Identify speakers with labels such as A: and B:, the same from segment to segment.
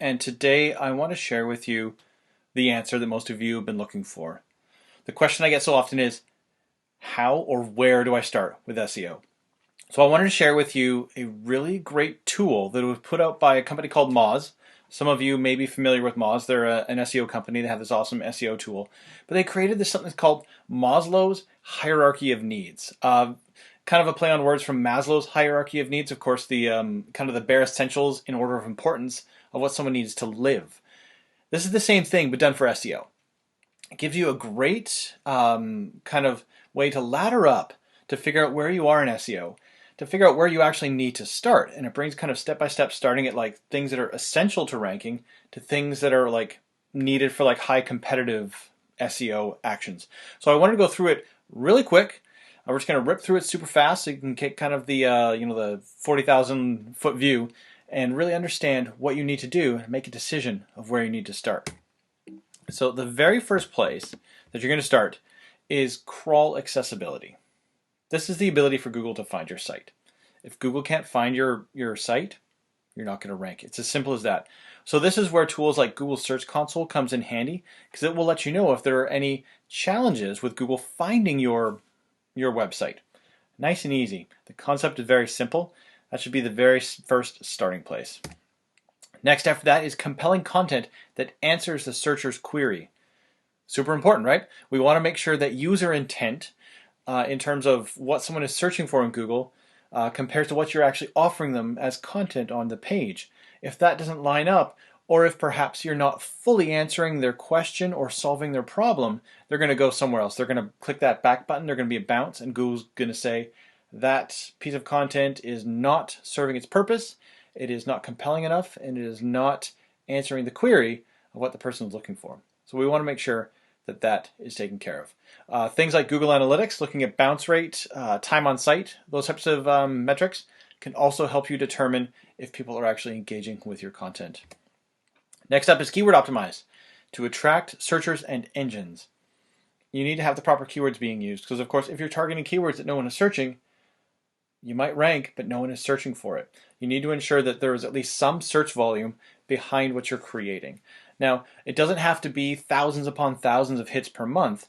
A: and today I want to share with you the answer that most of you have been looking for. The question I get so often is, how or where do I start with SEO? So I wanted to share with you a really great tool that was put out by a company called Moz. Some of you may be familiar with Moz. They're an SEO company. They have this awesome SEO tool. But they created this something called Moslow's Hierarchy of Needs. Kind of a play on words from Maslow's Hierarchy of Needs. Of course, the kind of the bare essentials in order of importance of what someone needs to live. This is the same thing, but done for SEO. It gives you a great kind of way to ladder up to figure out where you are in SEO, to figure out where you actually need to start. And it brings kind of step-by-step starting at like things that are essential to ranking to things that are like needed for like high competitive SEO actions. So I wanted to go through it really quick. We're just going to rip through it super fast so you can get kind of the the 40,000 foot view and really understand what you need to do and make a decision of where you need to start. So the very first place that you're going to start is crawl accessibility. This is the ability for Google to find your site. If Google can't find your site, you're not going to rank. It's as simple as that. So this is where tools like Google Search Console comes in handy, because it will let you know if there are any challenges with Google finding your website. Nice and easy. The concept is very simple. That should be the very first starting place. Next after that is compelling content that answers the searcher's query. Super important, right? We want to make sure that user intent in terms of what someone is searching for in Google compares to what you're actually offering them as content on the page. If that doesn't line up, or if perhaps you're not fully answering their question or solving their problem, they're going to go somewhere else. They're going to click that back button, they're going to be a bounce, and Google's going to say that piece of content is not serving its purpose, it is not compelling enough, and it is not answering the query of what the person is looking for. So we want to make sure that that is taken care of. Things like Google Analytics, looking at bounce rate, time on site, those types of metrics can also help you determine if people are actually engaging with your content. Next up is keyword optimize to attract searchers and engines. You need to have the proper keywords being used because, of course, if you're targeting keywords that no one is searching, you might rank, but no one is searching for it. You need to ensure that there is at least some search volume behind what you're creating. Now, it doesn't have to be thousands upon thousands of hits per month.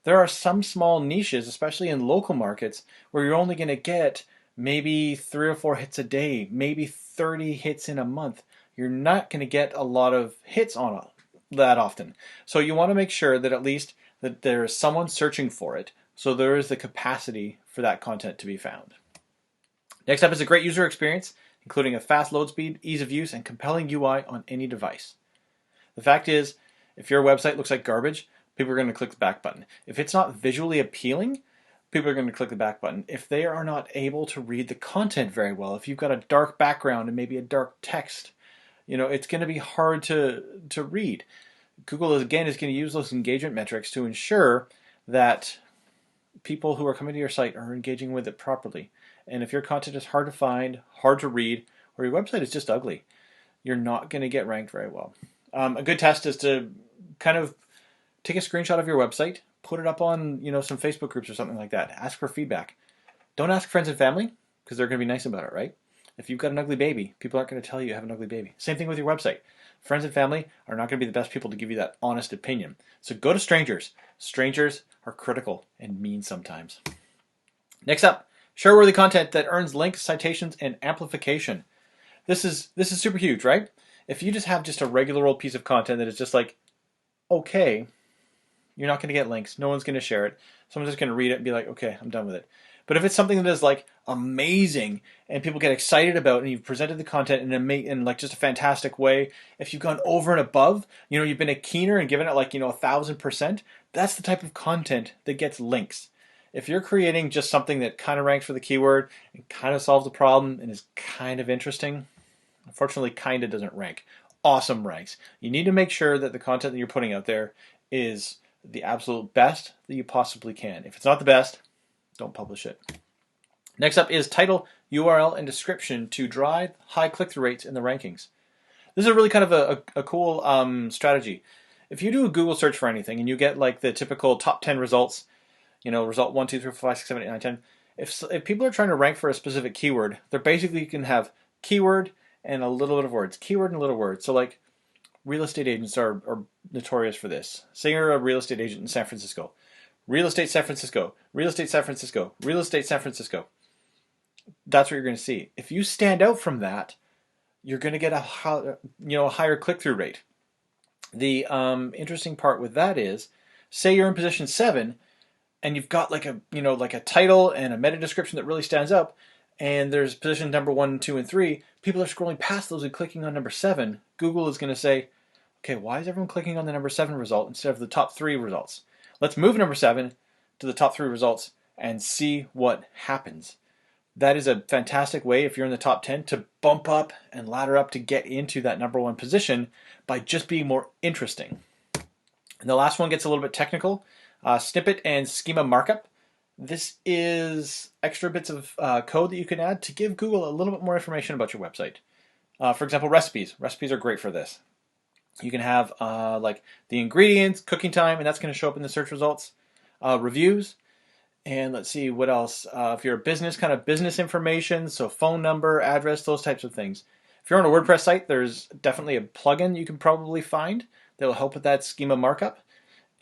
A: There are some small niches, especially in local markets, where you're only going to get maybe 3 or 4 hits a day, maybe 30 hits in a month. You're not going to get a lot of hits on that often. So you want to make sure that at least that there is someone searching for it, so there is the capacity for that content to be found. Next up is a great user experience, including a fast load speed, ease of use, and compelling UI on any device. The fact is, if your website looks like garbage, people are going to click the back button. If it's not visually appealing, people are going to click the back button. If they are not able to read the content very well, if you've got a dark background and maybe a dark text, it's going to be hard to read. Google is going to use those engagement metrics to ensure that people who are coming to your site are engaging with it properly. And if your content is hard to find, hard to read, or your website is just ugly, you're not going to get ranked very well. A good test is to kind of take a screenshot of your website, put it up on some Facebook groups or something like that. Ask for feedback. Don't ask friends and family because they're going to be nice about it, right? If you've got an ugly baby, people aren't going to tell you you have an ugly baby. Same thing with your website. Friends and family are not going to be the best people to give you that honest opinion. So go to strangers. Strangers are critical and mean sometimes. Next up, share-worthy content that earns links, citations, and amplification. This is super huge, right? If you just have a regular old piece of content that is just like, okay, you're not going to get links. No one's going to share it. Someone's just going to read it and be like, okay, I'm done with it. But if it's something that is like amazing and people get excited about and you've presented the content in like just a fantastic way, if you've gone over and above, you've been a keener and given it like 1,000%, that's the type of content that gets links. If you're creating just something that kind of ranks for the keyword and kind of solves the problem and is kind of interesting, unfortunately, kind of doesn't rank. Awesome ranks. You need to make sure that the content that you're putting out there is the absolute best that you possibly can. If it's not the best, don't publish it. Next up is title, URL, and description to drive high click-through rates in the rankings. This is really kind of a cool strategy. If you do a Google search for anything and you get like the typical top 10 results, result 1, 2, 3, 4, 5, 6, 7, 8, 9, 10. If people are trying to rank for a specific keyword, they're basically going to have keyword and a little bit of words. Keyword and a little word. So like real estate agents are notorious for this. Say you're a real estate agent in San Francisco. Real estate San Francisco, real estate San Francisco, real estate San Francisco. That's what you're going to see. If you stand out from that, you're going to get a higher click-through rate. The interesting part with that is, say you're in position 7, and you've got like a title and a meta description that really stands up, and there's position number 1, 2, and 3. People are scrolling past those and clicking on number 7. Google is going to say, okay, why is everyone clicking on the number 7 result instead of the top 3 results? Let's move number 7 to the top 3 results and see what happens. That is a fantastic way, if you're in the top 10, to bump up and ladder up to get into that number 1 position by just being more interesting. And the last one gets a little bit technical. Snippet and schema markup. This is extra bits of code that you can add to give Google a little bit more information about your website. For example, recipes. Recipes are great for this. You can have like the ingredients, cooking time, and that's going to show up in the search results. Reviews. And let's see what else. If you're a business, kind of business information, so phone number, address, those types of things. If you're on a WordPress site, there's definitely a plugin you can probably find that will help with that schema markup.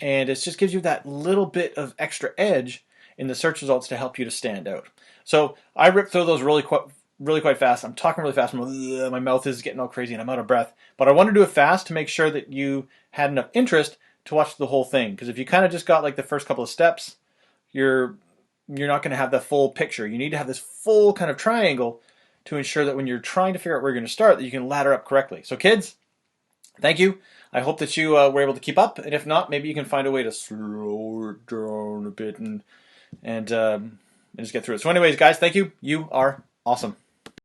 A: And it just gives you that little bit of extra edge in the search results to help you to stand out. So I ripped through those really quite fast. I'm talking really fast. My mouth is getting all crazy and I'm out of breath. But I want to do it fast to make sure that you had enough interest to watch the whole thing. Because if you kind of just got like the first couple of steps, you're not going to have the full picture. You need to have this full kind of triangle to ensure that when you're trying to figure out where you're going to start, that you can ladder up correctly. So kids, thank you. I hope that you were able to keep up, and if not, maybe you can find a way to slow it down a bit and just get through it. So anyways, guys, thank you. You are awesome.